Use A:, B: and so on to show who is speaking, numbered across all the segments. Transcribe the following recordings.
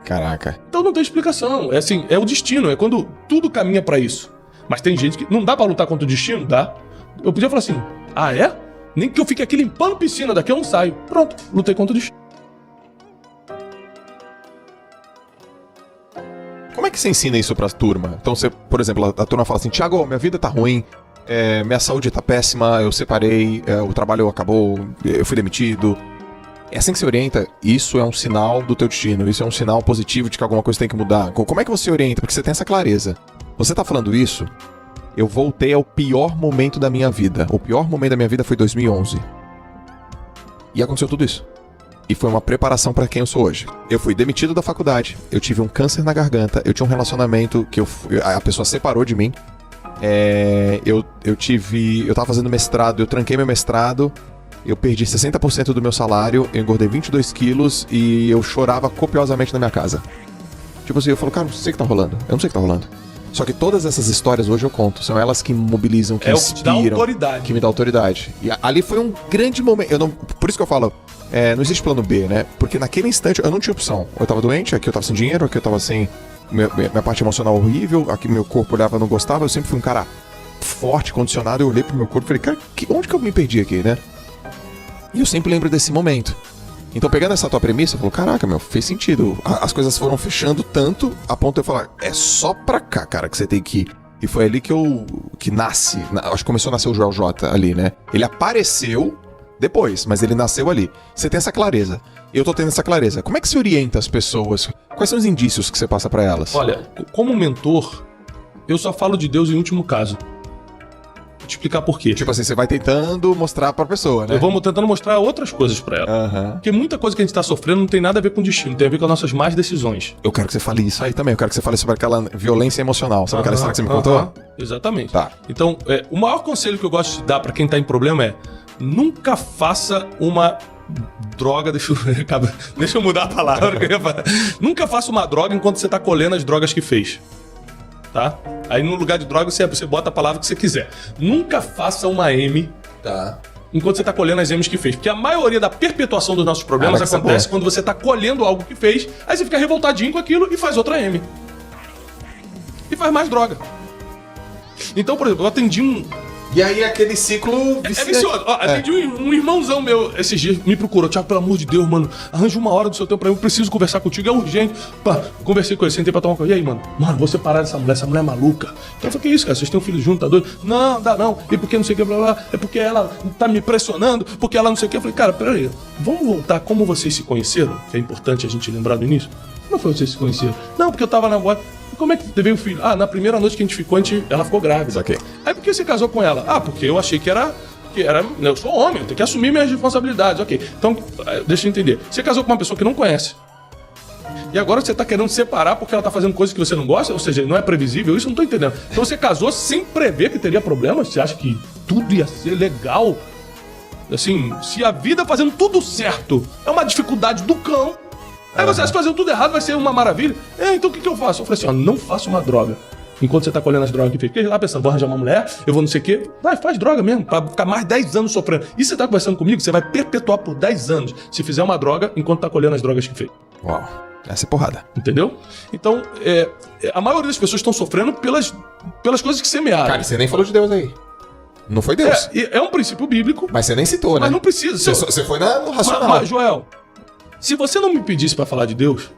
A: Caraca.
B: Então não tem explicação. É assim, é o destino. É quando tudo caminha pra isso. Mas tem gente que... Não dá pra lutar contra o destino, dá. Eu podia falar assim, ah, é? Nem que eu fique aqui limpando piscina, daqui eu não saio. Pronto, lutei contra o destino.
A: Como é que você ensina isso pra turma? Então você, por exemplo, a turma fala assim, Thiago, minha vida tá ruim, minha saúde tá péssima, eu separei, o trabalho acabou, eu fui demitido. É assim que você orienta, isso é um sinal do teu destino, isso é um sinal positivo de que alguma coisa tem que mudar. Como é que você orienta? Porque você tem essa clareza. Você tá falando isso, eu voltei ao pior momento da minha vida. O pior momento da minha vida foi 2011. E aconteceu tudo isso. E foi uma preparação pra quem eu sou hoje. Eu fui demitido da faculdade, eu tive um câncer na garganta, eu tinha um relacionamento que a pessoa separou de mim. Eu tava fazendo mestrado, eu tranquei meu mestrado, eu perdi 60% do meu salário, eu engordei 22 quilos e eu chorava copiosamente na minha casa. Tipo assim, eu falo, cara, não sei o que tá rolando, eu não sei o que tá rolando. Só que todas essas histórias hoje eu conto, são elas que me mobilizam, que inspiram,
B: que te dá autoridade.
A: Que me dá autoridade. E ali foi um grande momento, por isso que eu falo, não existe plano B, né? Porque naquele instante eu não tinha opção. Eu tava doente, aqui eu tava sem dinheiro, aqui eu tava sem... Minha parte emocional horrível, aqui meu corpo olhava e não gostava, eu sempre fui um cara forte, condicionado, eu olhei pro meu corpo e falei, cara, onde que eu me perdi aqui, né? E eu sempre lembro desse momento. Então, pegando essa tua premissa, eu falo, caraca, meu, fez sentido. As coisas foram fechando tanto a ponto de eu falar, é só pra cá, cara, que você tem que ir. E foi ali que nasce, acho que começou a nascer o Joel J ali, né? Ele apareceu depois, mas ele nasceu ali. Você tem essa clareza. Eu tô tendo essa clareza. Como é que você orienta as pessoas? Quais são os indícios que você passa pra elas?
B: Olha, como mentor, eu só falo de Deus em último caso. Vou te explicar por quê.
A: Tipo assim, você vai tentando mostrar pra pessoa, né?
B: Eu vou tentando mostrar outras coisas pra ela.
A: Uhum.
B: Porque muita coisa que a gente tá sofrendo não tem nada a ver com o destino, tem a ver com as nossas más decisões.
A: Eu quero que você fale isso aí também. Eu quero que você fale sobre aquela violência emocional. Sabe aquela história que você me contou?
B: Exatamente.
A: Tá.
B: Então, o maior conselho que eu gosto de dar pra quem tá em problema é nunca faça uma droga... Deixa eu mudar a palavra que eu ia falar. Nunca faça uma droga enquanto você tá colhendo as drogas que fez. Tá? Aí no lugar de droga você bota a palavra que você quiser. Nunca faça uma M, tá? Enquanto você tá colhendo as M's que fez. Porque a maioria da perpetuação dos nossos problemas acontece quando você tá colhendo algo que fez, aí você fica revoltadinho com aquilo e faz outra M. E faz mais droga. Então, por exemplo, eu atendi um...
A: E aí aquele ciclo...
B: É vicioso. Atendi um irmãozão meu esses dias, me procurou. Thiago, pelo amor de Deus, mano, arranja uma hora do seu tempo pra mim, eu preciso conversar contigo, é urgente. Pá, conversei com ele, sentei pra tomar uma coisa. E aí, mano, vou separar dessa mulher é maluca. Então eu falei, que isso, cara, vocês têm um filho junto, tá doido? Não, dá não. E por que não sei o que, blá, blá, é porque ela tá me pressionando, porque ela não sei o que. Eu falei, cara, peraí, vamos voltar como vocês se conheceram, que é importante a gente lembrar do início. Como foi que vocês se conheceram? Não, porque eu tava na boate. Como é que teve o filho? Ah, na primeira noite que a gente ficou, ela ficou grávida.
A: Okay.
B: Aí por que você casou com ela? Ah, porque eu achei que era... Eu sou homem, eu tenho que assumir minhas responsabilidades. Ok, então, deixa eu entender. Você casou com uma pessoa que não conhece. E agora você tá querendo separar porque ela tá fazendo coisas que você não gosta? Ou seja, não é previsível? Isso eu não tô entendendo. Então você casou sem prever que teria problemas? Você acha que tudo ia ser legal? Assim, se a vida fazendo tudo certo é uma dificuldade do cão, aí você acha que fazendo tudo errado vai ser uma maravilha? Então o que eu faço? Eu falei assim, não faça uma droga. Enquanto você tá colhendo as drogas que fez. Porque lá pensando, vou arranjar uma mulher, eu vou não sei o quê. Vai, faz droga mesmo, pra ficar mais 10 anos sofrendo. E você tá conversando comigo, você vai perpetuar por 10 anos se fizer uma droga enquanto tá colhendo as drogas que fez.
A: Uau, essa é porrada.
B: Entendeu? Então, a maioria das pessoas estão sofrendo pelas coisas que semearam.
A: Cara, você nem falou de Deus aí. Não foi Deus.
B: É um princípio bíblico.
A: Mas você nem citou, né?
B: Mas não precisa.
A: Você foi no racional.
B: Mas, Joel, se você não me pedisse pra falar de Deus,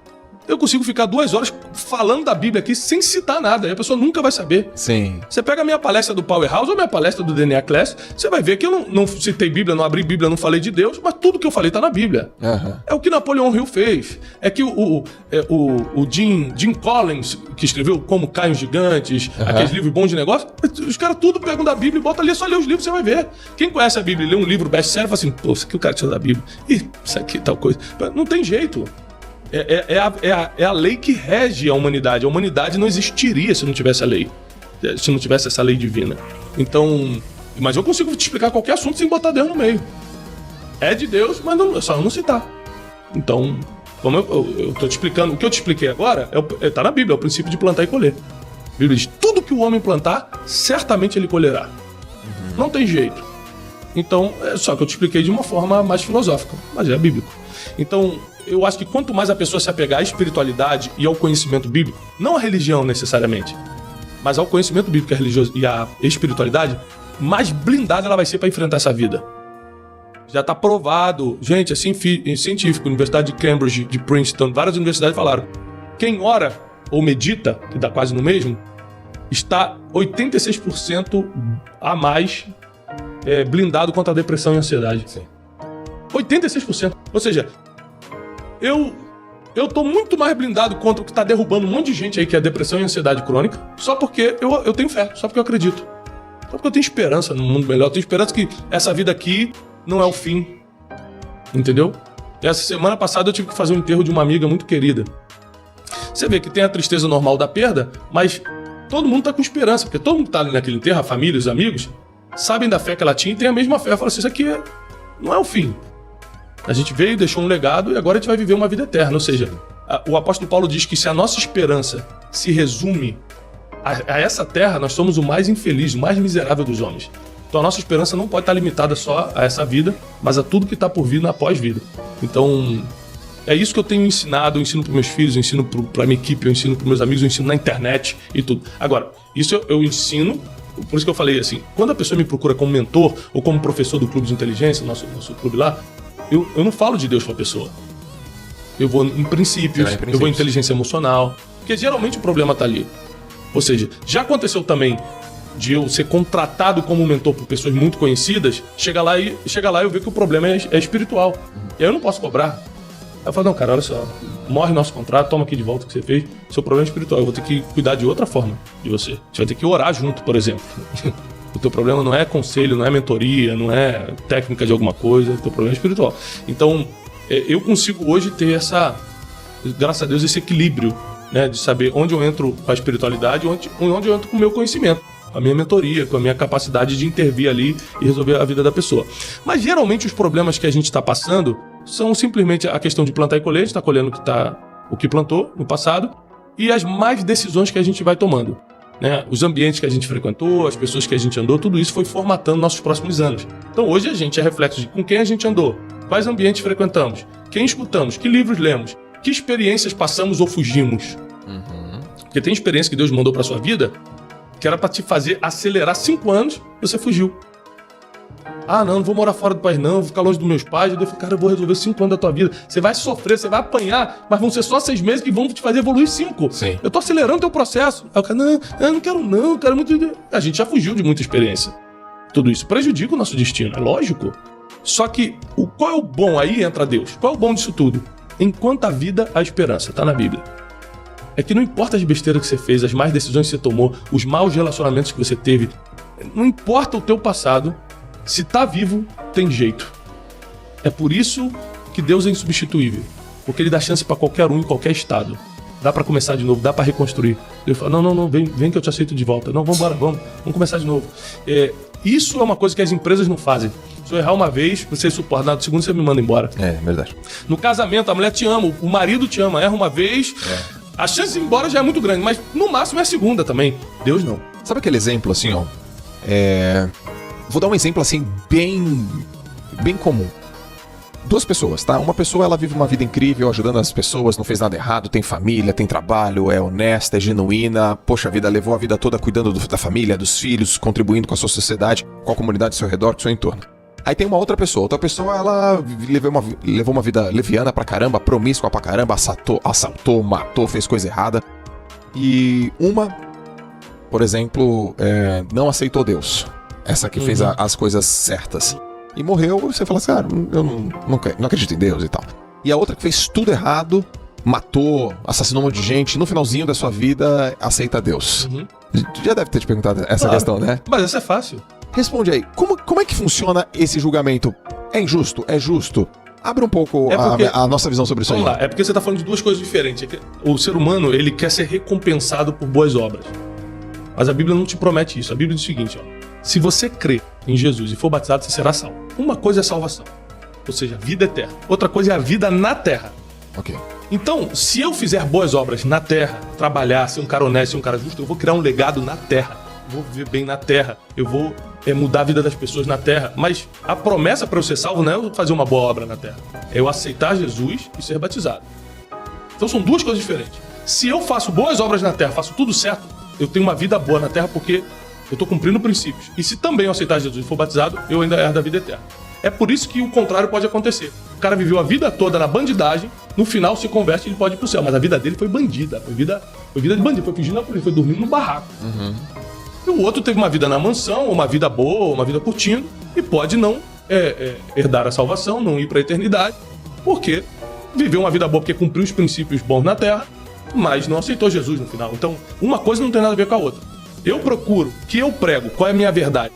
B: eu consigo ficar 2 horas falando da Bíblia aqui sem citar nada. E a pessoa nunca vai saber.
A: Sim.
B: Você pega a minha palestra do Powerhouse ou a minha palestra do DNA Class, você vai ver que eu não citei Bíblia, não abri Bíblia, não falei de Deus, mas tudo que eu falei tá na Bíblia.
A: Uhum.
B: É o que Napoleão Hill fez. É que o Jim Collins, que escreveu Como Caem os Gigantes, aqueles livros bons de negócio, os caras tudo pegam da Bíblia e botam ali, é só ler os livros, você vai ver. Quem conhece a Bíblia e lê um livro best-seller, fala assim, pô, isso aqui o cara tirou da Bíblia. Ih, isso aqui tal coisa. Não tem jeito. É a lei que rege a humanidade. A humanidade não existiria se não tivesse a lei. Se não tivesse essa lei divina. Então... Mas eu consigo te explicar qualquer assunto sem botar Deus no meio. É de Deus, mas é só eu não citar. Então, como eu tô te explicando... O que eu te expliquei agora tá na Bíblia. É o princípio de plantar e colher. A Bíblia diz, tudo que o homem plantar, certamente ele colherá. Não tem jeito. Então, é só que eu te expliquei de uma forma mais filosófica. Mas é bíblico. Então, eu acho que quanto mais a pessoa se apegar à espiritualidade e ao conhecimento bíblico, não à religião necessariamente, mas ao conhecimento bíblico e à espiritualidade, mais blindada ela vai ser para enfrentar essa vida. Já está provado, gente, é científico, Universidade de Cambridge, de Princeton, várias universidades falaram, quem ora ou medita, que dá quase no mesmo, está 86% a mais blindado contra a depressão e a ansiedade.
A: Sim.
B: 86%. Ou seja, eu tô muito mais blindado contra o que tá derrubando um monte de gente aí, que é a depressão e a ansiedade crônica, só porque eu tenho fé, só porque eu acredito. Só porque eu tenho esperança no mundo melhor, eu tenho esperança que essa vida aqui não é o fim. Entendeu? Essa semana passada eu tive que fazer um enterro de uma amiga muito querida. Você vê que tem a tristeza normal da perda, mas todo mundo tá com esperança, porque todo mundo que tá ali naquele enterro, a família, os amigos, sabem da fé que ela tinha e tem a mesma fé. Fala assim, isso aqui não é o fim. A gente veio, deixou um legado e agora a gente vai viver uma vida eterna. Ou seja, o apóstolo Paulo diz que se a nossa esperança se resume a essa terra, nós somos o mais infeliz, o mais miserável dos homens. Então a nossa esperança não pode estar limitada só a essa vida, mas a tudo que está por vir na pós-vida. Então, é isso que eu tenho ensinado, eu ensino para meus filhos, eu ensino para minha equipe, eu ensino para meus amigos, eu ensino na internet e tudo. Agora, isso eu ensino, por isso que eu falei assim, quando a pessoa me procura como mentor ou como professor do Clube de Inteligência, nosso clube lá, eu não falo de Deus para a pessoa. Eu vou em princípios, eu vou em inteligência emocional, porque geralmente o problema está ali. Ou seja, já aconteceu também de eu ser contratado como mentor por pessoas muito conhecidas, chega lá e eu ver que o problema é espiritual. E aí eu não posso cobrar. Aí eu falo, não, cara, olha só, morre nosso contrato, toma aqui de volta o que você fez, seu problema é espiritual, eu vou ter que cuidar de outra forma de você. Você vai ter que orar junto, por exemplo. O teu problema não é conselho, não é mentoria, não é técnica de alguma coisa, o teu problema é espiritual. Então, eu consigo hoje ter graças a Deus, esse equilíbrio, né, de saber onde eu entro com a espiritualidade e onde eu entro com o meu conhecimento, com a minha mentoria, com a minha capacidade de intervir ali e resolver a vida da pessoa. Mas geralmente os problemas que a gente está passando são simplesmente a questão de plantar e colher, a gente está colhendo o que plantou no passado, e as más decisões que a gente vai tomando. Né? Os ambientes que a gente frequentou, as pessoas que a gente andou, tudo isso foi formatando nossos próximos anos. Então hoje a gente é reflexo de com quem a gente andou, quais ambientes frequentamos, quem escutamos, que livros lemos, que experiências passamos ou fugimos. Porque tem experiência que Deus mandou para sua vida que era para te fazer acelerar 5 anos, você fugiu. Ah, não vou morar fora do país não, vou ficar longe dos meus pais. Eu falei, cara, eu vou resolver 5 anos da tua vida. Você vai sofrer, você vai apanhar, mas vão ser só 6 meses que vão te fazer evoluir 5.
A: Sim.
B: Eu tô acelerando o teu processo. Aí o cara, não, eu não quero muito... A gente já fugiu de muita experiência. Tudo isso prejudica o nosso destino, é lógico. Só que, qual é o bom? Aí entra Deus. Qual é o bom disso tudo? Enquanto a vida, há esperança. Tá na Bíblia. É que não importa as besteiras que você fez, as más decisões que você tomou, os maus relacionamentos que você teve, não importa o teu passado, se tá vivo, tem jeito. É por isso que Deus é insubstituível, porque Ele dá chance para qualquer um em qualquer estado. Dá para começar de novo, dá para reconstruir. Deus fala, não, vem que eu te aceito de volta. Não, vamos começar de novo. Isso é uma coisa que as empresas não fazem. Se eu errar uma vez, você suporta, na segunda você me manda embora.
A: É verdade.
B: No casamento, a mulher te ama, o marido te ama, erra uma vez... A chance de ir embora já é muito grande, mas no máximo é a segunda também. Deus não.
A: Sabe aquele exemplo assim, ó? Vou dar um exemplo assim, bem comum. 2 pessoas, tá? Uma pessoa, ela vive uma vida incrível, ajudando as pessoas, não fez nada errado, tem família, tem trabalho, é honesta, é genuína, poxa vida, levou a vida toda cuidando da família, dos filhos, contribuindo com a sua sociedade, com a comunidade ao seu redor, com o seu entorno. Aí tem uma outra pessoa, ela levou uma vida leviana pra caramba, promíscua pra caramba, assaltou, matou, fez coisa errada. E uma, por exemplo, não aceitou Deus. Essa que fez as coisas certas. E morreu, você fala assim, cara, eu não acredito em Deus e tal. E a outra que fez tudo errado, matou, assassinou um monte de gente, no finalzinho da sua vida, aceita Deus. Já deve ter te perguntado essa questão, né?
B: Mas essa é fácil.
A: Responde aí, como é que funciona esse julgamento? É injusto? É justo? Abre um pouco a nossa visão sobre isso aí.
B: Vamos lá, é porque você está falando de 2 coisas diferentes. O ser humano, ele quer ser recompensado por boas obras. Mas a Bíblia não te promete isso. A Bíblia diz o seguinte, ó. Se você crê em Jesus e for batizado, você será salvo. Uma coisa é salvação, ou seja, vida eterna. Outra coisa é a vida na terra.
A: Ok.
B: Então, se eu fizer boas obras na terra, trabalhar, ser um cara honesto, ser um cara justo, eu vou criar um legado na terra. Vou viver bem na terra. Eu vou mudar a vida das pessoas na Terra. Mas a promessa para eu ser salvo não é eu fazer uma boa obra na Terra. É eu aceitar Jesus e ser batizado. Então são duas coisas diferentes. Se eu faço boas obras na Terra, faço tudo certo, eu tenho uma vida boa na Terra porque eu estou cumprindo princípios. E se também eu aceitar Jesus e for batizado, eu ainda herdo a vida eterna. É por isso que o contrário pode acontecer. O cara viveu a vida toda na bandidagem, no final se converte e ele pode ir pro céu. Mas a vida dele foi bandida. Foi vida de bandido. Foi fingindo na polícia, foi dormindo no barraco. E o outro teve uma vida na mansão, uma vida boa, uma vida curtindo, e pode não herdar a salvação, não ir para a eternidade, porque viveu uma vida boa porque cumpriu os princípios bons na terra, mas não aceitou Jesus no final. Então, uma coisa não tem nada a ver com a outra. Eu procuro, que eu prego, qual é a minha verdade?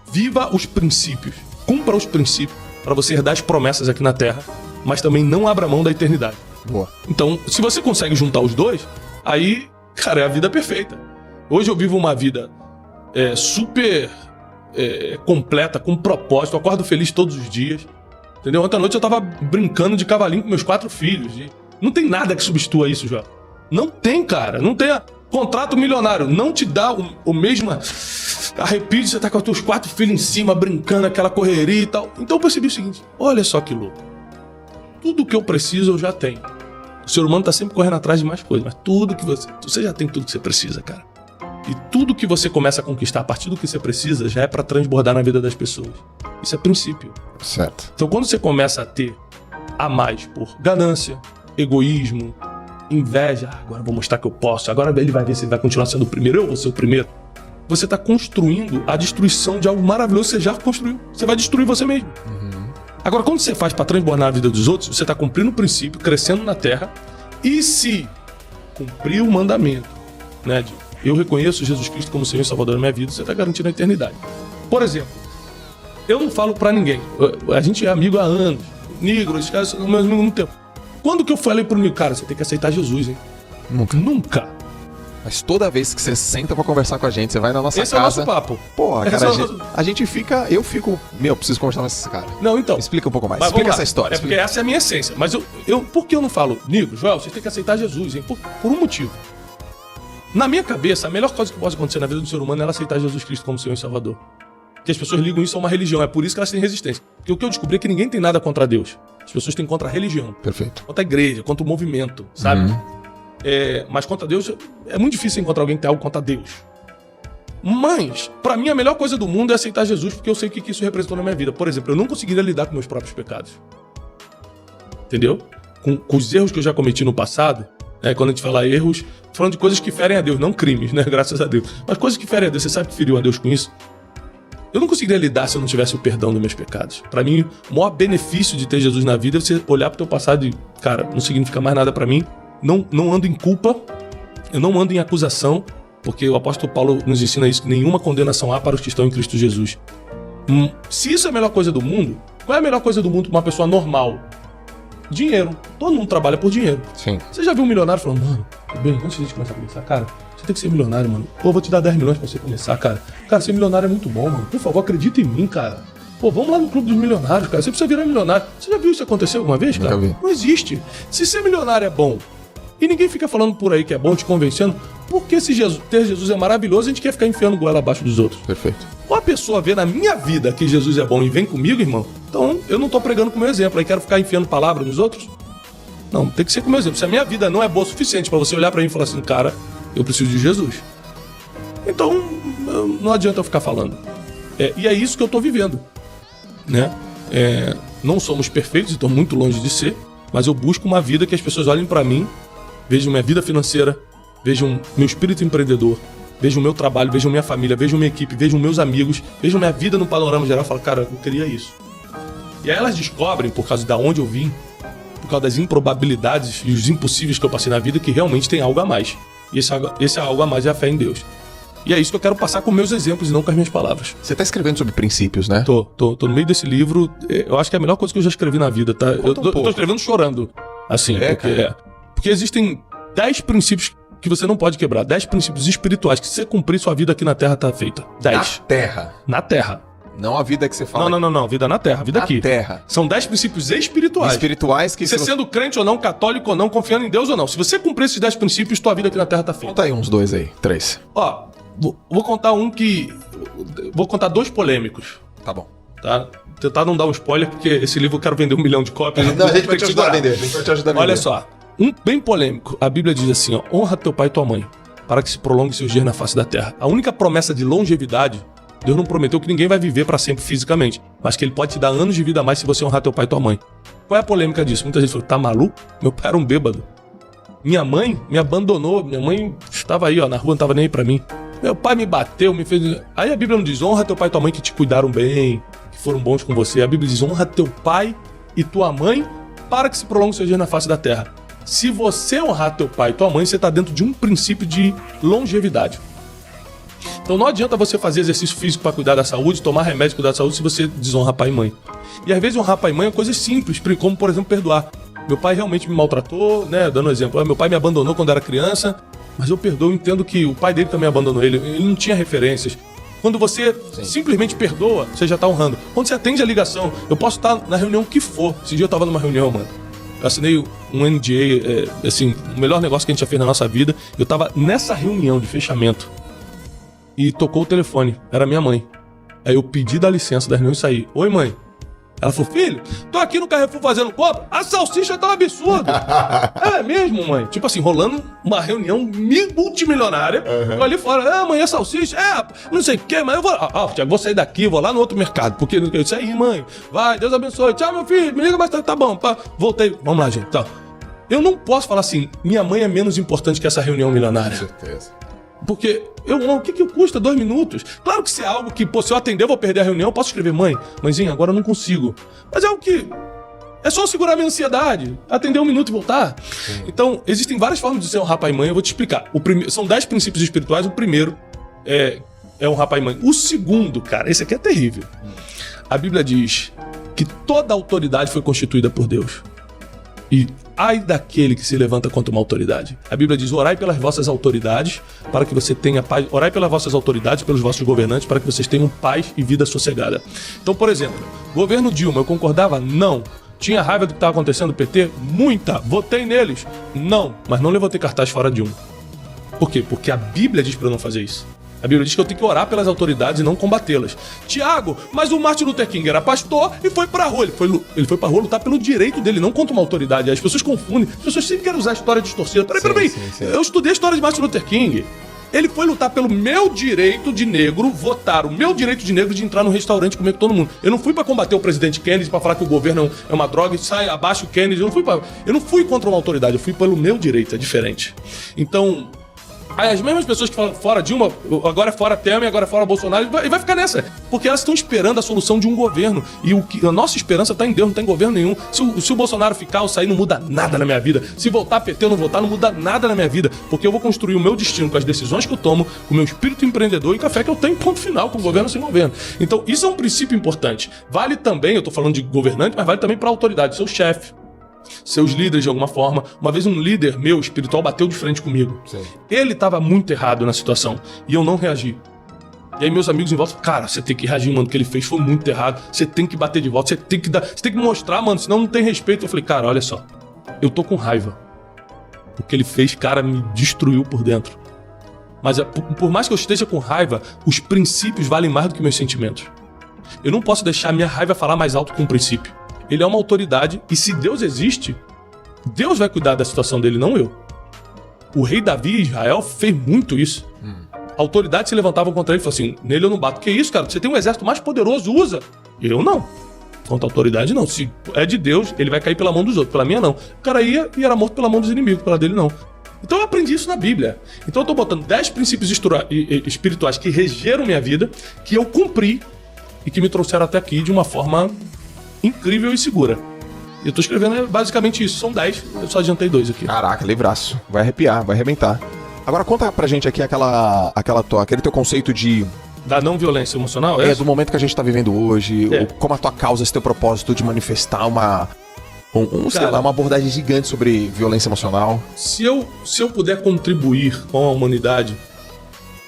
B: Viva os princípios, cumpra os princípios, para você herdar as promessas aqui na terra, mas também não abra mão da eternidade.
A: Boa.
B: Então, se você consegue juntar os dois, aí, cara, é a vida perfeita. Hoje eu vivo uma vida super completa, com propósito. Eu acordo feliz todos os dias. Entendeu? Ontem à noite eu tava brincando de cavalinho com meus 4 filhos. Não tem nada que substitua isso, João. Não tem, cara. Não tem. Contrato milionário não te dá o mesmo arrepio de você estar com os teus 4 filhos em cima, brincando, aquela correria e tal. Então eu percebi o seguinte: olha só que louco. Tudo que eu preciso eu já tenho. O ser humano tá sempre correndo atrás de mais coisas, mas tudo que você já tem tudo que você precisa, cara. E tudo que você começa a conquistar a partir do que você precisa já é para transbordar na vida das pessoas. Isso é princípio.
A: Certo.
B: Então quando você começa a ter a mais por ganância, egoísmo, inveja, agora eu vou mostrar que eu posso, agora ele vai ver se ele vai continuar sendo o primeiro, eu vou ser o primeiro. Você está construindo a destruição de algo maravilhoso que você já construiu. Você vai destruir você mesmo. Agora, quando você faz para transbordar a vida dos outros, você está cumprindo o princípio, crescendo na terra, e se cumprir o mandamento, né, de eu reconheço Jesus Cristo como Senhor e Salvador da minha vida, você está garantindo a eternidade. Por exemplo, eu não falo pra ninguém. A gente é amigo há anos. Negro, esses caras são meus amigos há muito tempo. Quando que eu falei pro Negro, cara, você tem que aceitar Jesus, hein? Nunca.
A: Mas toda vez que você senta pra conversar com a gente, você vai na nossa
B: Esse
A: casa...
B: Esse é o nosso papo.
A: Porra, cara, a gente fica... Eu fico... preciso conversar com esse cara.
B: Não, então...
A: Explica um pouco mais.
B: Mas
A: Explica essa história.
B: É porque essa é a minha essência. Mas por que eu não falo, Negro, Joel, você tem que aceitar Jesus, hein? Por um motivo. Na minha cabeça, a melhor coisa que pode acontecer na vida do ser humano é ela aceitar Jesus Cristo como Senhor e Salvador. Porque as pessoas ligam isso a uma religião, é por isso que elas têm resistência. Porque o que eu descobri é que ninguém tem nada contra Deus. As pessoas têm contra a religião.
A: Perfeito.
B: Contra a igreja, contra o movimento, sabe? Mas contra Deus, é muito difícil encontrar alguém que tem algo contra Deus. Mas, pra mim, a melhor coisa do mundo é aceitar Jesus, porque eu sei o que isso representou na minha vida. Por exemplo, eu não conseguiria lidar com meus próprios pecados. Entendeu? Com os erros que eu já cometi no passado. Quando a gente fala erros, falando de coisas que ferem a Deus, não crimes, né? Graças a Deus. Mas coisas que ferem a Deus, você sabe que feriu a Deus com isso? Eu não conseguiria lidar se eu não tivesse o perdão dos meus pecados. Pra mim, o maior benefício de ter Jesus na vida é você olhar pro teu passado e, cara, não significa mais nada pra mim. Não ando em culpa, eu não ando em acusação, porque o apóstolo Paulo nos ensina isso, que nenhuma condenação há para os que estão em Cristo Jesus. Se isso é a melhor coisa do mundo, qual é a melhor coisa do mundo pra uma pessoa normal? Dinheiro. Todo mundo trabalha por dinheiro.
A: Sim.
B: Você já viu um milionário falando, mano, bem, antes de a gente começar a conversar, cara, você tem que ser milionário, mano. Pô, vou te dar 10 milhões pra você começar, cara. Cara, ser milionário é muito bom, mano. Por favor, acredita em mim, cara. Pô, vamos lá no clube dos milionários, cara. Você precisa virar milionário. Você já viu isso acontecer alguma vez, cara?
A: Nunca vi.
B: Não existe. Se ser milionário é bom e ninguém fica falando por aí que é bom, te convencendo, por que se ter Jesus é maravilhoso, a gente quer ficar enfiando goela abaixo dos outros?
A: Perfeito.
B: Ou a pessoa vê na minha vida que Jesus é bom e vem comigo, irmão, então eu não tô pregando com o meu exemplo, aí quero ficar enfiando palavra nos outros? Não, tem que ser com o meu exemplo. Se a minha vida não é boa o suficiente pra você olhar pra mim e falar assim, cara, eu preciso de Jesus. Então, não adianta eu ficar falando. E é isso que eu tô vivendo, né? Não somos perfeitos, estou muito longe de ser, mas eu busco uma vida que as pessoas olhem pra mim, vejam minha vida financeira, vejam meu espírito empreendedor, vejam meu trabalho, vejam minha família, vejam minha equipe, vejam meus amigos, vejam minha vida no panorama geral e falam, cara, eu queria isso. E aí elas descobrem, por causa de onde eu vim, por causa das improbabilidades e os impossíveis que eu passei na vida, que realmente tem algo a mais. E esse algo a mais é a fé em Deus. E é isso que eu quero passar com meus exemplos e não com as minhas palavras.
A: Você tá escrevendo sobre princípios, né?
B: Tô no meio desse livro. Eu acho que é a melhor coisa que eu já escrevi na vida, tá? Eu tô escrevendo chorando. Assim, porque existem 10 princípios que você não pode quebrar. 10 princípios espirituais que se você cumprir, sua vida aqui na Terra tá feita. 10.
A: Na Terra?
B: Na Terra.
A: Não a vida que você fala.
B: Não. Vida na Terra. Vida aqui.
A: Na Terra.
B: São 10 princípios espirituais.
A: Espirituais que...
B: Você sendo crente ou não, católico ou não, confiando em Deus ou não. Se você cumprir esses 10 princípios, tua vida aqui na Terra tá feita.
A: Conta aí uns 2 aí. 3.
B: Ó, vou contar um que vou contar 2 polêmicos.
A: Tá bom.
B: Tá? Tentar não dar um spoiler, porque esse livro eu quero vender 1 milhão de cópias.
A: Não, a gente vai te ajudar a vender. A gente vai te ajudar a vender.
B: Olha só, um bem polêmico. A Bíblia diz assim, ó, honra teu pai e tua mãe, para que se prolongue seus dias na face da terra. A única promessa de longevidade, Deus não prometeu que ninguém vai viver para sempre fisicamente, mas que ele pode te dar anos de vida a mais se você honrar teu pai e tua mãe. Qual é a polêmica disso? Muita gente falou, tá maluco? Meu pai era um bêbado. Minha mãe me abandonou. Minha mãe estava aí, ó, na rua, não estava nem aí pra mim. Meu pai me bateu, me fez... Aí a Bíblia não diz, honra teu pai e tua mãe que te cuidaram bem, que foram bons com você. A Bíblia diz, honra teu pai e tua mãe para que se prolongue seu dia na face da terra. Se você honrar teu pai e tua mãe, você está dentro de um princípio de longevidade. Então não adianta você fazer exercício físico para cuidar da saúde, tomar remédio para cuidar da saúde, se você desonra pai e mãe. E às vezes honrar pai e mãe é coisas simples, como por exemplo perdoar. Meu pai realmente me maltratou, né? Dando um exemplo, meu pai me abandonou quando era criança, mas eu perdoo, entendo que o pai dele também abandonou ele não tinha referências. Quando você simplesmente perdoa, você já está honrando. Quando você atende a ligação, eu posso estar na reunião que for. Esse dia eu estava numa reunião, mano. Eu assinei um NDA, assim, o melhor negócio que a gente já fez na nossa vida. Eu estava nessa reunião de fechamento e tocou o telefone, era minha mãe. Aí eu pedi da licença da reunião e saí. Oi, mãe. Ela falou, filho, tô aqui no Carrefour fazendo compra, a salsicha tá um absurdo. É mesmo, mãe? Tipo assim, rolando uma reunião multimilionária. Eu ali fora, mãe, é salsicha? Não sei o que, mas eu vou... Tiago, vou sair daqui, vou lá no outro mercado, porque eu disse aí, mãe, vai, Deus abençoe. Tchau, meu filho, me liga mais tarde, tá bom, pá. Voltei, vamos lá, gente, tá. Eu não posso falar assim, minha mãe é menos importante que essa reunião milionária. Com certeza. Porque o que custa 2 minutos? Claro que se é algo que, se eu atender, eu vou perder a reunião, eu posso escrever, mãezinha, agora eu não consigo. Mas é algo que é só segurar a minha ansiedade, atender 1 minuto e voltar. Sim. Então, existem várias formas de ser honrar pai e mãe, eu vou te explicar. São 10 princípios espirituais, o primeiro é honrar pai e mãe. O segundo, cara, esse aqui é terrível. A Bíblia diz que toda autoridade foi constituída por Deus. E ai daquele que se levanta contra uma autoridade. A Bíblia diz, orai pelas vossas autoridades para que você tenha paz. Orai pelas vossas autoridades, pelos vossos governantes, para que vocês tenham paz e vida sossegada. Então, por exemplo, governo Dilma, eu concordava? Não. Tinha raiva do que estava acontecendo no PT? Muita. Votei neles? Não. Mas não levantei cartaz fora Dilma. Por quê? Porque a Bíblia diz para eu não fazer isso. A Bíblia diz que eu tenho que orar pelas autoridades e não combatê-las. Tiago, mas o Martin Luther King era pastor e foi pra rua. Ele foi pra rua lutar pelo direito dele, não contra uma autoridade. As pessoas confundem. As pessoas sempre querem usar a história distorcida. Peraí. Eu estudei a história de Martin Luther King. Ele foi lutar pelo meu direito de negro, votar o meu direito de negro de entrar no restaurante e comer com todo mundo. Eu não fui pra combater o presidente Kennedy, pra falar que o governo é uma droga e sai abaixo o Kennedy. Eu não fui contra uma autoridade, eu fui pelo meu direito, é diferente. Então... Aí as mesmas pessoas que falam fora Dilma, agora é fora Temer, agora é fora Bolsonaro, e vai ficar nessa. Porque elas estão esperando a solução de um governo. E a nossa esperança está em Deus, não está em governo nenhum. Se o Bolsonaro ficar ou sair, não muda nada na minha vida. Se voltar PT ou não voltar, não muda nada na minha vida. Porque eu vou construir o meu destino com as decisões que eu tomo, com o meu espírito empreendedor e com a fé que eu tenho, ponto final, com governo ou sem governo. Então, isso é um princípio importante. Vale também, eu estou falando de governante, mas vale também para a autoridade, seu chefe. Seus líderes de alguma forma. Uma vez um líder meu espiritual bateu de frente comigo. Sim. Ele estava muito errado na situação e eu não reagi. E aí meus amigos em volta falaram, cara, você tem que reagir, mano, o que ele fez foi muito errado. Você tem que bater de volta, você tem que mostrar, mano, senão não tem respeito. Eu falei, cara, olha só, eu tô com raiva. O que ele fez, cara, me destruiu por dentro. Mas por mais que eu esteja com raiva, os princípios valem mais do que meus sentimentos. Eu não posso deixar a minha raiva falar mais alto que um princípio. Ele é uma autoridade e se Deus existe, Deus vai cuidar da situação dele, não eu. O rei Davi, Israel, fez muito isso. Autoridades se levantavam contra ele e falavam assim, nele eu não bato. Que isso, cara? Você tem um exército mais poderoso, usa. Eu não. Contra a autoridade, não. Se é de Deus, ele vai cair pela mão dos outros. Pela minha, não. O cara ia e era morto pela mão dos inimigos, pela dele, não. Então eu aprendi isso na Bíblia. Então eu tô botando 10 princípios espirituais que regeram minha vida, que eu cumpri e que me trouxeram até aqui de uma forma incrível e segura. Eu tô escrevendo basicamente isso. São 10, eu só adiantei 2 aqui.
A: Caraca, livraço. Vai arrepiar, vai arrebentar. Agora conta pra gente aqui aquele teu conceito de...
B: Da não violência emocional?
A: Do momento que a gente tá vivendo hoje, como a tua causa, esse teu propósito de manifestar uma abordagem gigante sobre violência emocional.
B: Se eu puder contribuir com a humanidade,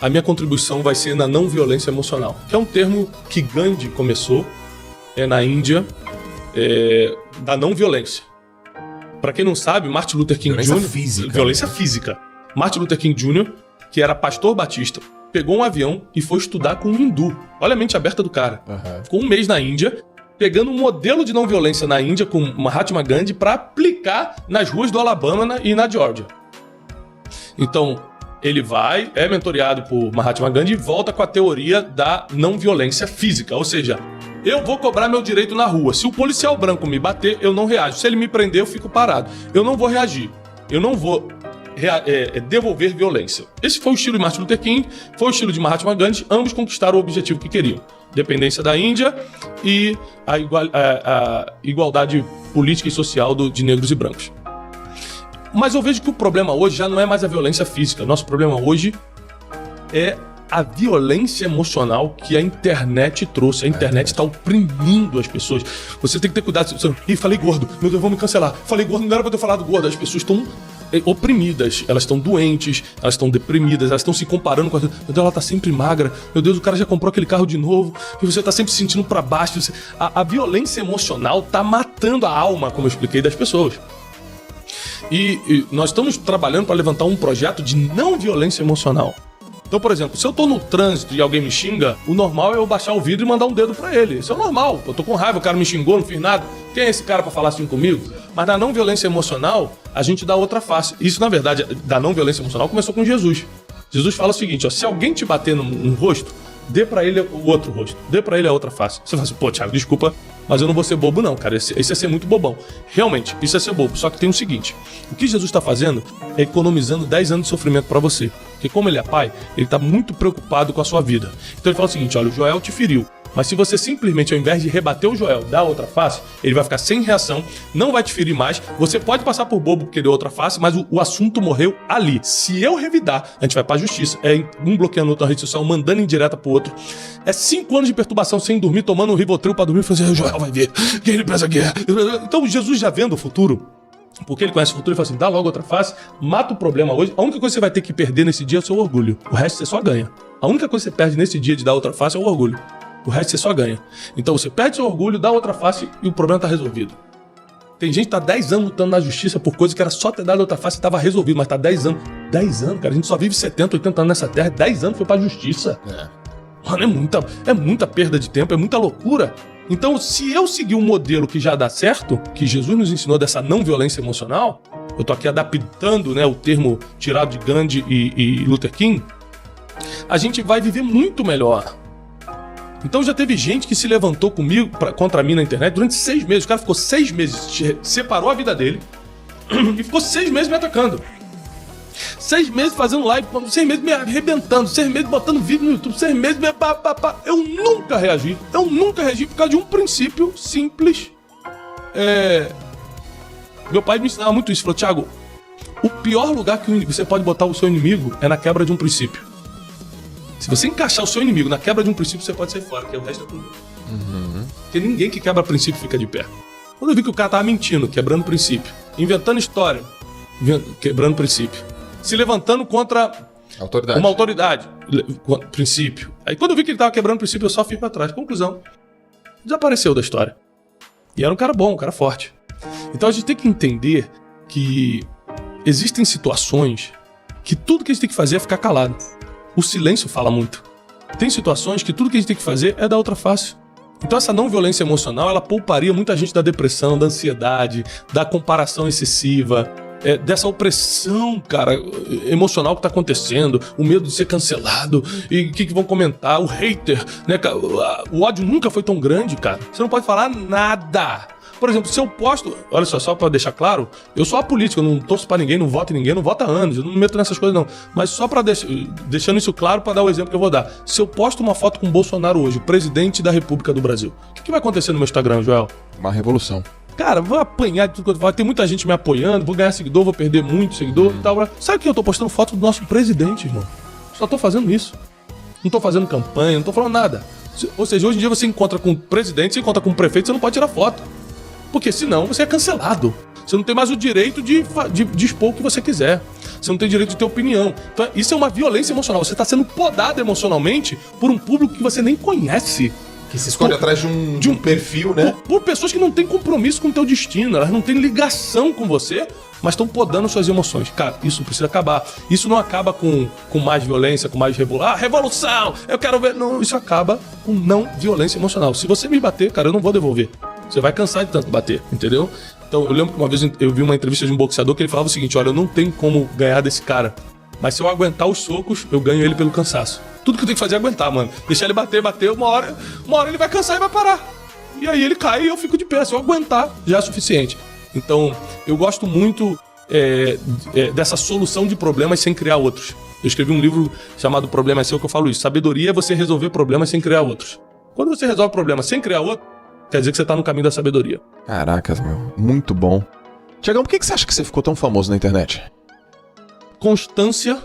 B: a minha contribuição vai ser na não violência emocional, que é um termo que Gandhi começou na Índia, da não violência. Pra quem não sabe, Martin Luther King Jr.
A: Física.
B: Violência física. Martin Luther King Jr., que era pastor batista, pegou um avião e foi estudar com um hindu. Olha a mente aberta do cara. Ficou um mês na Índia, pegando um modelo de não violência na Índia com Mahatma Gandhi para aplicar nas ruas do Alabama e na Geórgia. Então, ele vai, é mentoreado por Mahatma Gandhi e volta com a teoria da não violência física. Ou seja, eu vou cobrar meu direito na rua. Se o policial branco me bater, eu não reajo. Se ele me prender, eu fico parado. Eu não vou reagir. Eu não vou devolver violência. Esse foi o estilo de Martin Luther King, foi o estilo de Mahatma Gandhi. Ambos conquistaram o objetivo que queriam. Dependência da Índia e a igualdade política e social de negros e brancos. Mas eu vejo que o problema hoje já não é mais a violência física. Nosso problema hoje é a violência emocional que a internet trouxe. A internet está oprimindo as pessoas. Você tem que ter cuidado. Ih, falei gordo. Meu Deus, vão me cancelar. Falei gordo, não era pra ter falado gordo. As pessoas estão oprimidas. Elas estão doentes. Elas estão deprimidas. Elas estão se comparando com a... Meu Deus, ela tá sempre magra. Meu Deus, o cara já comprou aquele carro de novo. E você tá sempre se sentindo pra baixo. A violência emocional tá matando a alma, como eu expliquei, das pessoas. E nós estamos trabalhando para levantar um projeto de não violência emocional. Então, por exemplo, se eu tô no trânsito e alguém me xinga, o normal é eu baixar o vidro e mandar um dedo pra ele. Isso é o normal. Eu tô com raiva, o cara me xingou, não fiz nada. Quem é esse cara pra falar assim comigo? Mas na não violência emocional, a gente dá outra face. Isso, na verdade, da não violência emocional começou com Jesus. Jesus fala o seguinte, ó, se alguém te bater no rosto, dê pra ele o outro rosto. Dê pra ele a outra face. Você fala assim, pô, Thiago, desculpa, mas eu não vou ser bobo não, cara. Esse é ser muito bobão. Realmente, isso é ser bobo. Só que tem o seguinte, o que Jesus está fazendo é economizando 10 anos de sofrimento pra você. Porque como ele é pai, ele tá muito preocupado com a sua vida. Então ele fala o seguinte, olha, o Joel te feriu. Mas se você simplesmente, ao invés de rebater o Joel, dar outra face, ele vai ficar sem reação, não vai te ferir mais. Você pode passar por bobo porque deu outra face, mas o assunto morreu ali. Se eu revidar, a gente vai pra justiça. É um bloqueando o outro na rede social, mandando indireta pro outro. É 5 anos de perturbação sem dormir, tomando um Rivotril pra dormir, falando assim, o Joel vai ver, quem ele pensa que é? Então Jesus já vendo o futuro, porque ele conhece o futuro, ele fala assim, dá logo outra face, mata o problema hoje. A única coisa que você vai ter que perder nesse dia é o seu orgulho. O resto você só ganha. A única coisa que você perde nesse dia de dar outra face é o orgulho. O resto você só ganha. Então você perde seu orgulho, dá outra face e o problema tá resolvido. Tem gente que tá 10 anos lutando na justiça por coisa que era só ter dado outra face e tava resolvido, mas tá 10 anos. 10 anos, cara. A gente só vive 70, 80 anos nessa terra. 10 anos foi pra justiça. Mano, é muita perda de tempo, é muita loucura. Então, se eu seguir um modelo que já dá certo, que Jesus nos ensinou dessa não violência emocional, eu tô aqui adaptando, né, o termo tirado de Gandhi e Luther King, a gente vai viver muito melhor. Então já teve gente que se levantou comigo, contra mim na internet durante 6 meses. O cara ficou 6 meses, separou a vida dele e ficou 6 meses me atacando. 6 meses fazendo live, 6 meses me arrebentando, 6 meses botando vídeo no YouTube, 6 meses me... Eu nunca reagi por causa de um princípio simples. Meu pai me ensinava muito isso, falou, Thiago, o pior lugar que você pode botar o seu inimigo é na quebra de um princípio. Se você encaixar o seu inimigo na quebra de um princípio, você pode sair fora, porque o resto é tudo. Porque ninguém que quebra princípio fica de pé. Quando eu vi que o cara tava mentindo, quebrando princípio, inventando história, quebrando princípio, se levantando contra uma autoridade, princípio. Aí quando eu vi que ele tava quebrando princípio, eu só fui pra trás. Conclusão, desapareceu da história. E era um cara bom, um cara forte. Então a gente tem que entender que existem situações que tudo que a gente tem que fazer é ficar calado. O silêncio fala muito. Tem situações que tudo que a gente tem que fazer é dar outra face. Então essa não violência emocional, ela pouparia muita gente da depressão, da ansiedade, da comparação excessiva, dessa opressão, cara, emocional que tá acontecendo, o medo de ser cancelado, e o que vão comentar, o hater, né, o ódio nunca foi tão grande, cara. Você não pode falar nada. Por exemplo, se eu posto... Olha só pra deixar claro, eu sou apolítico, eu não torço pra ninguém, não voto em ninguém, não voto há anos, eu não me meto nessas coisas não. Mas só pra deixando isso claro pra dar o exemplo que eu vou dar. Se eu posto uma foto com o Bolsonaro hoje, o presidente da República do Brasil, o que vai acontecer no meu Instagram, Joel?
A: Uma revolução.
B: Cara, vou apanhar de tudo que eu falo. Tem muita gente me apoiando, vou ganhar seguidor, vou perder muito seguidor e tal. Sabe que eu tô postando foto do nosso presidente, irmão? Só tô fazendo isso. Não tô fazendo campanha, não tô falando nada. Ou seja, hoje em dia você encontra com o presidente, você encontra com o prefeito, você não pode tirar foto. Porque senão você é cancelado. Você não tem mais o direito de expor o que você quiser. Você não tem direito de ter opinião. Então isso é uma violência emocional. Você está sendo podado emocionalmente por um público que você nem conhece.
A: Que se esconde atrás de um perfil, né?
B: Por pessoas que não têm compromisso com o teu destino, elas não têm ligação com você, mas estão podando suas emoções. Cara, isso precisa acabar. Isso não acaba com mais violência, com mais revolução, eu quero ver... Não, isso acaba com não violência emocional. Se você me bater, cara, eu não vou devolver. Você vai cansar de tanto bater, entendeu? Então, eu lembro que uma vez eu vi uma entrevista de um boxeador que ele falava o seguinte, olha, eu não tenho como ganhar desse cara, mas se eu aguentar os socos, eu ganho ele pelo cansaço. Tudo que eu tenho que fazer é aguentar, mano. Deixar ele bater, uma hora ele vai cansar e vai parar. E aí ele cai e eu fico de pé. Se eu aguentar, já é suficiente. Então, eu gosto muito dessa solução de problemas sem criar outros. Eu escrevi um livro chamado Problema é Seu, que eu falo isso. Sabedoria é você resolver problemas sem criar outros. Quando você resolve problemas sem criar outro, quer dizer que você tá no caminho da sabedoria.
A: Caracas, meu. Muito bom. Tiagão, por que você acha que você ficou tão famoso na internet?
B: Constância.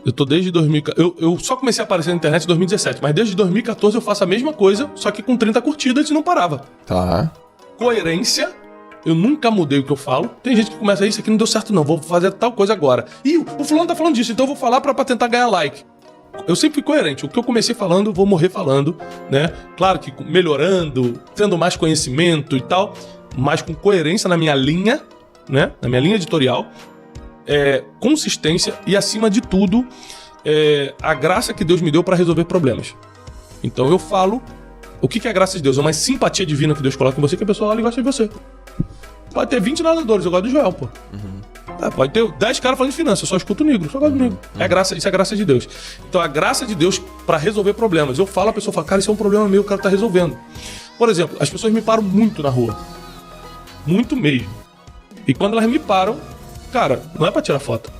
B: Eu tô desde 2014. Eu só comecei a aparecer na internet em 2017, mas desde 2014 eu faço a mesma coisa, só que com 30 curtidas e não parava.
A: Tá.
B: Coerência. Eu nunca mudei o que eu falo. Tem gente que começa, isso aqui não deu certo não, vou fazer tal coisa agora. E o fulano tá falando disso, então eu vou falar pra tentar ganhar like. Eu sempre fui coerente. O que eu comecei falando, eu vou morrer falando, né? Claro que melhorando, tendo mais conhecimento e tal, mas com coerência na minha linha, né? Na minha linha editorial. Consistência e, acima de tudo, a graça que Deus me deu para resolver problemas. Então eu falo, o que é a graça de Deus? É uma simpatia divina que Deus coloca em você, que a pessoa olha e gosta de você. Pode ter 20 nadadores, eu gosto do Joel, pô. Pode ter 10 caras falando de finanças, eu só escuto o negro, só gosto do negro. Isso é graça de Deus. Então a graça de Deus para resolver problemas. Eu falo, a pessoa fala, cara, isso é um problema meu, o cara tá resolvendo. Por exemplo, as pessoas me param muito na rua. Muito mesmo. E quando elas me param, cara, não é pra tirar foto.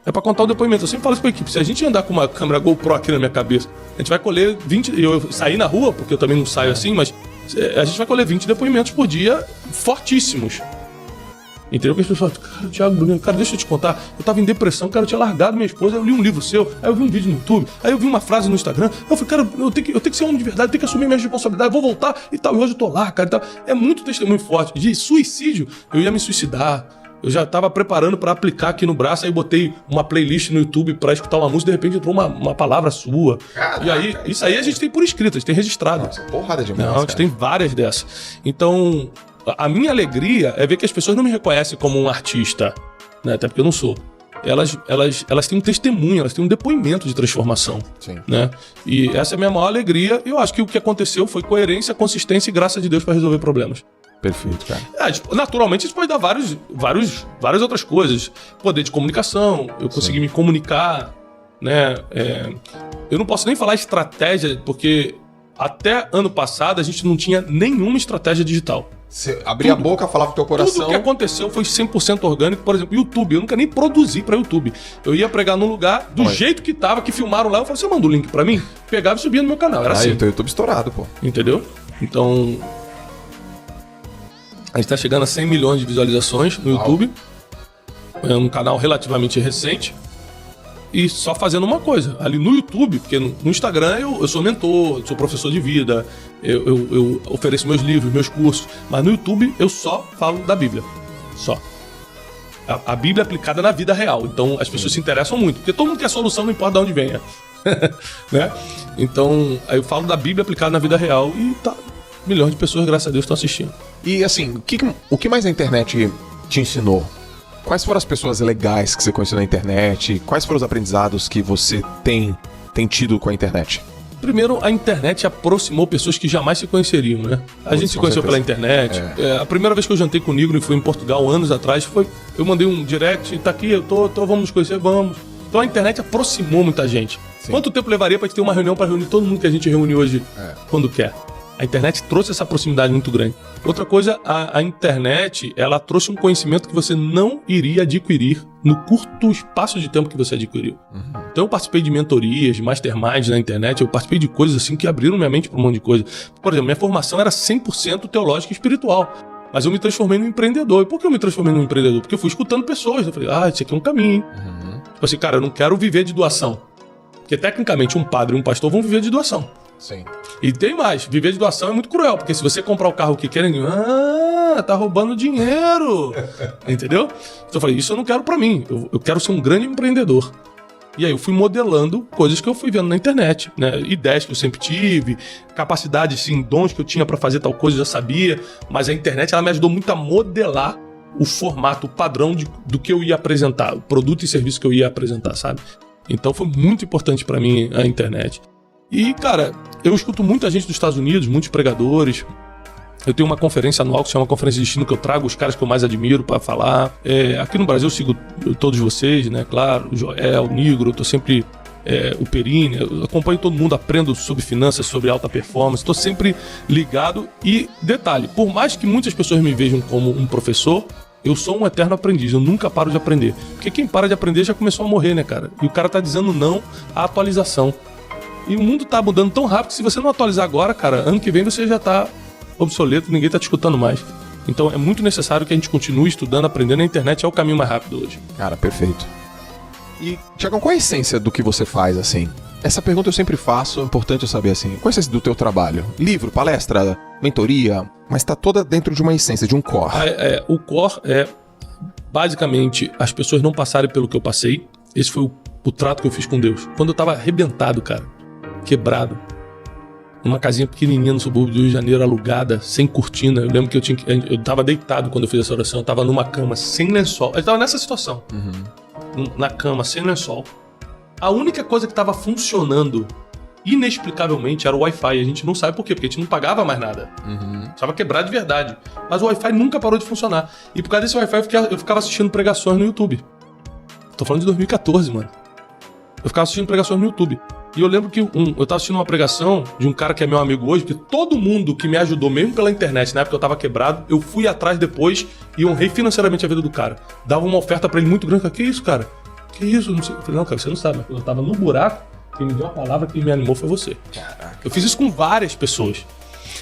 B: É pra contar o depoimento. Eu sempre falo isso pra equipe. Se a gente andar com uma câmera GoPro aqui na minha cabeça, a gente vai colher 20... Eu saí na rua, porque eu também não saio assim, mas a gente vai colher 20 depoimentos por dia fortíssimos. Entendeu? Porque as pessoas falam, cara, Thiago Bruno, cara, deixa eu te contar. Eu tava em depressão, cara, eu tinha largado minha esposa, aí eu li um livro seu, aí eu vi um vídeo no YouTube, aí eu vi uma frase no Instagram, aí eu falei, cara, eu tenho que ser homem de verdade, eu tenho que assumir minha responsabilidade, vou voltar e tal, e hoje eu tô lá, cara, e tal. É muito testemunho forte. De suicídio, eu ia me suicidar. Eu já tava preparando pra aplicar aqui no braço, aí botei uma playlist no YouTube pra escutar uma música, de repente entrou uma palavra sua. Caraca, e aí, isso aí a gente tem por escrito, a gente tem registrado.
A: Nossa, porrada demais.
B: Não, a gente tem várias dessas. Então, a minha alegria é ver que as pessoas não me reconhecem como um artista, né? Até porque eu não sou. Elas têm um testemunho, elas têm um depoimento de transformação. Sim. Né? E essa é a minha maior alegria. Eu acho que o que aconteceu foi coerência, consistência e graça de Deus para resolver problemas.
A: Perfeito, cara.
B: Naturalmente, isso pode dar várias outras coisas. Poder de comunicação, eu consegui me comunicar, né? Eu não posso nem falar estratégia, porque até ano passado a gente não tinha nenhuma estratégia digital.
A: Você abria a boca, falava pro teu coração.
B: Tudo que aconteceu foi 100% orgânico. Por exemplo, YouTube. Eu nunca nem produzi pra YouTube. Eu ia pregar num lugar do jeito que tava, que filmaram lá. Eu falei, você manda o link pra mim? Pegava e subia no meu canal. Era assim.
A: O teu YouTube estourado, pô.
B: Entendeu? Então... A gente tá chegando a 100 milhões de visualizações no YouTube. É um canal relativamente recente. E só fazendo uma coisa. Ali no YouTube, porque no Instagram eu sou mentor, sou professor de vida, eu ofereço meus livros, meus cursos. Mas no YouTube eu só falo da Bíblia. Só. A Bíblia aplicada na vida real. Então as pessoas se interessam muito. Porque todo mundo quer solução, não importa de onde venha. Né? Então aí eu falo da Bíblia aplicada na vida real e tá... Milhões de pessoas, graças a Deus, estão assistindo.
A: E assim, o que mais a internet te ensinou? Quais foram as pessoas legais que você conheceu na internet? Quais foram os aprendizados que você tem tido com a internet?
B: Primeiro, a internet aproximou pessoas que jamais se conheceriam, né? A gente se conheceu pela internet. A primeira vez que eu jantei com o Negro e fui em Portugal, anos atrás, eu mandei um direct, tá aqui, eu tô, vamos nos conhecer, vamos. Então a internet aproximou muita gente. Sim. Quanto tempo levaria pra gente ter uma reunião pra reunir todo mundo que a gente reúne hoje quando quer? A internet trouxe essa proximidade muito grande. Outra coisa, a internet, ela trouxe um conhecimento que você não iria adquirir no curto espaço de tempo que você adquiriu. Então eu participei de mentorias, de masterminds na internet, eu participei de coisas assim que abriram minha mente para um monte de coisa. Por exemplo, minha formação era 100% teológica e espiritual. Mas eu me transformei num empreendedor. E por que eu me transformei num empreendedor? Porque eu fui escutando pessoas. Eu falei, esse aqui é um caminho. Tipo assim, cara, eu não quero viver de doação. Porque tecnicamente um padre e um pastor vão viver de doação.
A: Sim.
B: E tem mais, viver de doação é muito cruel, porque se você comprar o carro que querem, tá roubando dinheiro. Entendeu? Então eu falei, isso eu não quero pra mim, eu quero ser um grande empreendedor. E aí eu fui modelando coisas que eu fui vendo na internet, né? Ideias que eu sempre tive, capacidades, sim, dons que eu tinha pra fazer tal coisa, eu já sabia. Mas a internet, ela me ajudou muito a modelar o formato, o padrão do que eu ia apresentar, o produto e serviço que eu ia apresentar, sabe? Então foi muito importante pra mim a internet. E, cara, eu escuto muita gente dos Estados Unidos, muitos pregadores. Eu tenho uma conferência anual que se chama Conferência de Destino, que eu trago os caras que eu mais admiro pra falar. Aqui no Brasil eu sigo todos vocês, né? Claro, o Joel, o Nigro, eu tô sempre... o Perini, eu acompanho todo mundo, aprendo sobre finanças, sobre alta performance, estou sempre ligado. E detalhe, por mais que muitas pessoas me vejam como um professor, eu sou um eterno aprendiz, eu nunca paro de aprender. Porque quem para de aprender já começou a morrer, né, cara? E o cara tá dizendo não à atualização. E o mundo tá mudando tão rápido que se você não atualizar agora, cara, ano que vem você já tá obsoleto, ninguém tá te escutando mais. Então é muito necessário que a gente continue estudando, aprendendo. A internet é o caminho mais rápido hoje.
A: Cara, perfeito. E, Tiagão, qual é a essência do que você faz, assim? Essa pergunta eu sempre faço, é importante eu saber, assim. Qual é a essência do teu trabalho? Livro, palestra, mentoria, mas tá toda dentro de uma essência, de um core.
B: O core é, basicamente, as pessoas não passarem pelo que eu passei. Esse foi o trato que eu fiz com Deus. Quando eu tava arrebentado, cara, quebrado, numa casinha pequenininha no subúrbio do Rio de Janeiro, alugada, sem cortina. Eu lembro que eu tava deitado quando eu fiz essa oração, eu tava numa cama, sem lençol. Eu tava nessa situação. Na cama, sem lençol. A única coisa que estava funcionando inexplicavelmente era o Wi-Fi. A gente não sabe por quê, porque a gente não pagava mais nada. Estava quebrado de verdade. Mas o Wi-Fi nunca parou de funcionar. E por causa desse Wi-Fi eu ficava assistindo pregações no YouTube. Tô falando de 2014, mano. Eu ficava assistindo pregações no YouTube. E eu lembro que eu tava assistindo uma pregação de um cara que é meu amigo hoje, porque todo mundo que me ajudou, mesmo pela internet, na época eu tava quebrado, eu fui atrás depois e honrei financeiramente a vida do cara. Dava uma oferta pra ele muito grande. Que isso, cara? Que isso? Não sei. Eu falei, não, cara, você não sabe. Mas quando eu tava no buraco, quem me deu a palavra, quem me animou foi você.
A: Caraca.
B: Eu fiz isso com várias pessoas.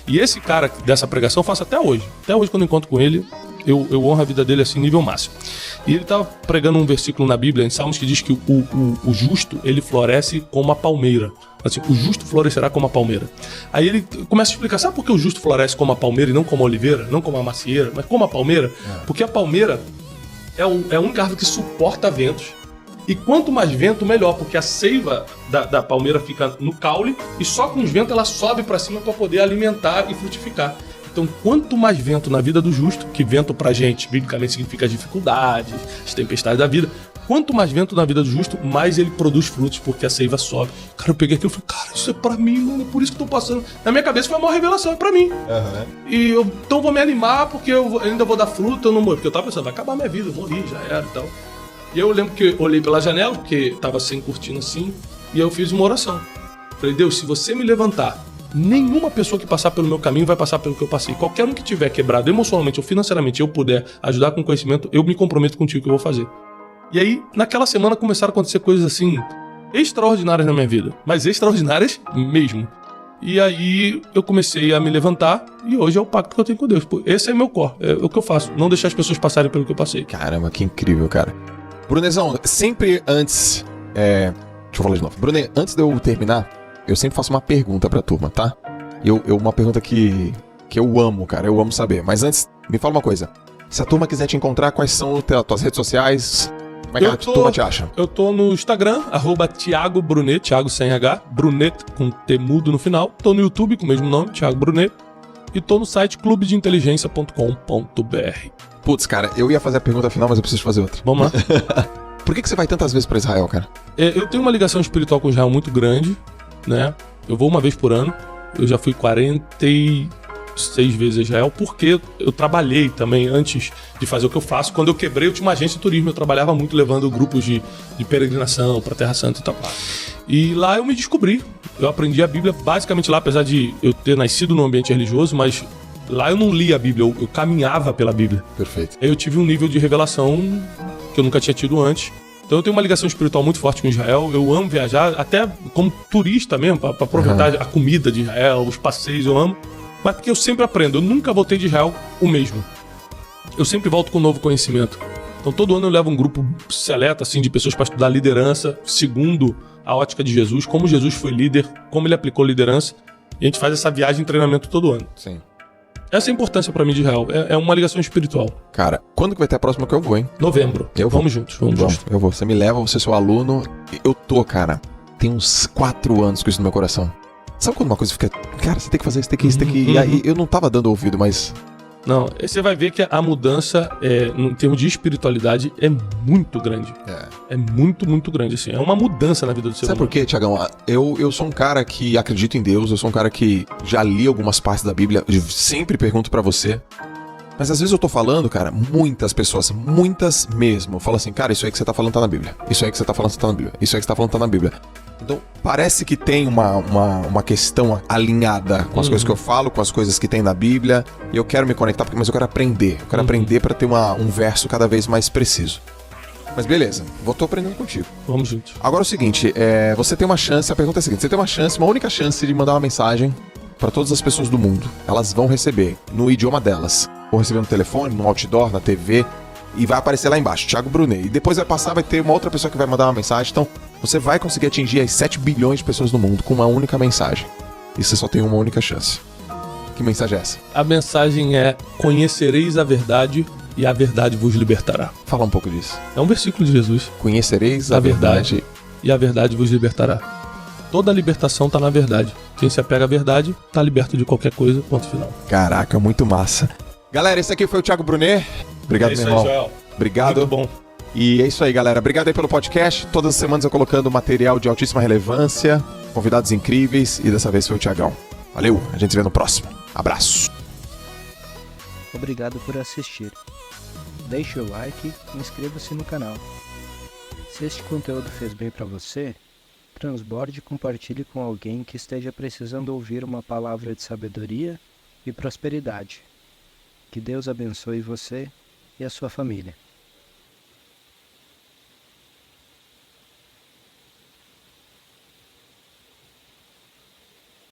B: E esse cara dessa pregação eu faço até hoje. Até hoje, quando eu encontro com ele, eu honro a vida dele assim, nível máximo. E ele tava pregando um versículo na Bíblia, em Salmos, que diz que o justo, ele floresce como a palmeira. Assim, o justo florescerá como a palmeira. Aí ele começa a explicar, sabe por que o justo floresce como a palmeira e não como a oliveira, não como a macieira, mas como a palmeira? Porque a palmeira é a única árvore que suporta ventos. E quanto mais vento, melhor, porque a seiva da palmeira fica no caule e só com os ventos ela sobe para cima para poder alimentar e frutificar. Então, quanto mais vento na vida do justo, que vento pra gente, biblicamente significa as dificuldades, as tempestades da vida, quanto mais vento na vida do justo, mais ele produz frutos, porque a seiva sobe. Cara, eu peguei aquilo e falei, cara, isso é pra mim, mano, é por isso que eu tô passando. Na minha cabeça foi uma revelação, é pra mim. E então vou me animar, porque eu ainda vou dar fruto, eu não morro. Porque eu tava pensando, vai acabar minha vida, eu morri, já era e tal. E eu lembro que eu olhei pela janela, porque tava sem cortina assim, e eu fiz uma oração. Falei, Deus, se você me levantar, nenhuma pessoa que passar pelo meu caminho vai passar pelo que eu passei. Qualquer um que tiver quebrado emocionalmente ou financeiramente, eu puder ajudar com conhecimento, eu me comprometo contigo que eu vou fazer. E aí, naquela semana, começaram a acontecer coisas assim, extraordinárias na minha vida. Mas extraordinárias mesmo. E aí, eu comecei a me levantar e hoje é o pacto que eu tenho com Deus. Esse é meu core, é o que eu faço. Não deixar as pessoas passarem pelo que eu passei.
A: Caramba, que incrível, cara. Brunezão, sempre antes... Deixa eu falar de novo. Brune, antes de eu terminar, eu sempre faço uma pergunta pra turma, tá? Uma pergunta que eu amo, cara. Eu amo saber. Mas antes, me fala uma coisa. Se a turma quiser te encontrar, quais são as tuas redes sociais? Como é que a turma te acha?
B: Eu tô no Instagram, @Thiago Brunet, Thiago sem H, Brunet com T mudo no final. Tô no YouTube com o mesmo nome, Thiago Brunet. E tô no site clubedeinteligência.com.br.
A: Putz, cara, eu ia fazer a pergunta final, mas eu preciso fazer outra.
B: Vamos lá.
A: Por que você vai tantas vezes pra Israel, cara?
B: Eu tenho uma ligação espiritual com Israel muito grande, né? Eu vou uma vez por ano. Eu já fui 46 vezes a Israel, porque eu trabalhei também antes de fazer o que eu faço. Quando eu quebrei, eu tinha uma agência de turismo. Eu trabalhava muito levando grupos de peregrinação pra Terra Santa e tal. E lá eu me descobri. Eu aprendi a Bíblia basicamente lá, apesar de eu ter nascido num ambiente religioso, mas lá eu não li a Bíblia, eu caminhava pela Bíblia.
A: Perfeito.
B: Aí eu tive um nível de revelação que eu nunca tinha tido antes. Então eu tenho uma ligação espiritual muito forte com Israel. Eu amo viajar, até como turista mesmo, pra aproveitar a comida de Israel, os passeios, eu amo. Mas porque eu sempre aprendo, eu nunca voltei de Israel o mesmo. Eu sempre volto com um novo conhecimento. Então todo ano eu levo um grupo seleto assim, de pessoas para estudar liderança, segundo a ótica de Jesus, como Jesus foi líder, como ele aplicou liderança. E a gente faz essa viagem de treinamento todo ano.
A: Sim.
B: Essa é a importância pra mim de Israel. É uma ligação espiritual.
A: Cara, quando que vai ter a próxima que eu vou, hein?
B: Novembro.
A: Eu vou.
B: Vamos juntos, vamos juntos.
A: Eu vou. Você me leva, você é seu aluno. Eu tô, cara, tem uns 4 anos com isso no meu coração. Sabe quando uma coisa fica... Cara, você tem que fazer isso, tem que isso, tem que... E aí eu não tava dando ouvido, mas...
B: Não, você vai ver que a mudança, em termos de espiritualidade, é muito grande. É muito, muito grande, assim. É uma mudança na vida do ser humano.
A: Sabe por quê, Tiagão? Eu sou um cara que acredita em Deus, eu sou um cara que já li algumas partes da Bíblia, sempre pergunto pra você. Mas às vezes eu tô falando, cara, muitas pessoas, muitas mesmo, falam assim, cara, isso aí que você tá falando tá na Bíblia. Isso aí que você tá falando tá na Bíblia. Isso aí que você tá falando tá na Bíblia. Então, parece que tem uma questão alinhada com as coisas que eu falo, com as coisas que tem na Bíblia. E eu quero me conectar, mas eu quero aprender. Eu quero aprender pra ter um verso cada vez mais preciso. Mas beleza, tô aprendendo contigo.
B: Vamos juntos.
A: Agora é o seguinte, você tem uma chance, a pergunta é a seguinte, você tem uma chance, uma única chance de mandar uma mensagem pra todas as pessoas do mundo. Elas vão receber no idioma delas. Vão receber no telefone, no outdoor, na TV. E vai aparecer lá embaixo, Thiago Brunet. E depois vai passar, vai ter uma outra pessoa que vai mandar uma mensagem. Então, você vai conseguir atingir as 7 bilhões de pessoas no mundo com uma única mensagem. E você só tem uma única chance. Que mensagem é essa?
B: A mensagem é: conhecereis a verdade e a verdade vos libertará.
A: Fala um pouco disso.
B: É um versículo de Jesus.
A: Conhecereis a verdade
B: e a verdade vos libertará. Toda a libertação tá na verdade. Quem se apega à verdade tá liberto de qualquer coisa, ponto final.
A: Caraca, muito massa. Galera, esse aqui foi o Thiago Brunet. Obrigado, meu irmão.
B: Joel.
A: Obrigado.
B: Muito bom.
A: E é isso aí, galera. Obrigado aí pelo podcast. Todas as semanas eu colocando material de altíssima relevância, convidados incríveis, e dessa vez foi o Thiagão. Valeu, a gente se vê no próximo. Abraço.
C: Obrigado por assistir. Deixe o like e inscreva-se no canal. Se este conteúdo fez bem para você, transborde e compartilhe com alguém que esteja precisando ouvir uma palavra de sabedoria e prosperidade. Que Deus abençoe você e a sua família.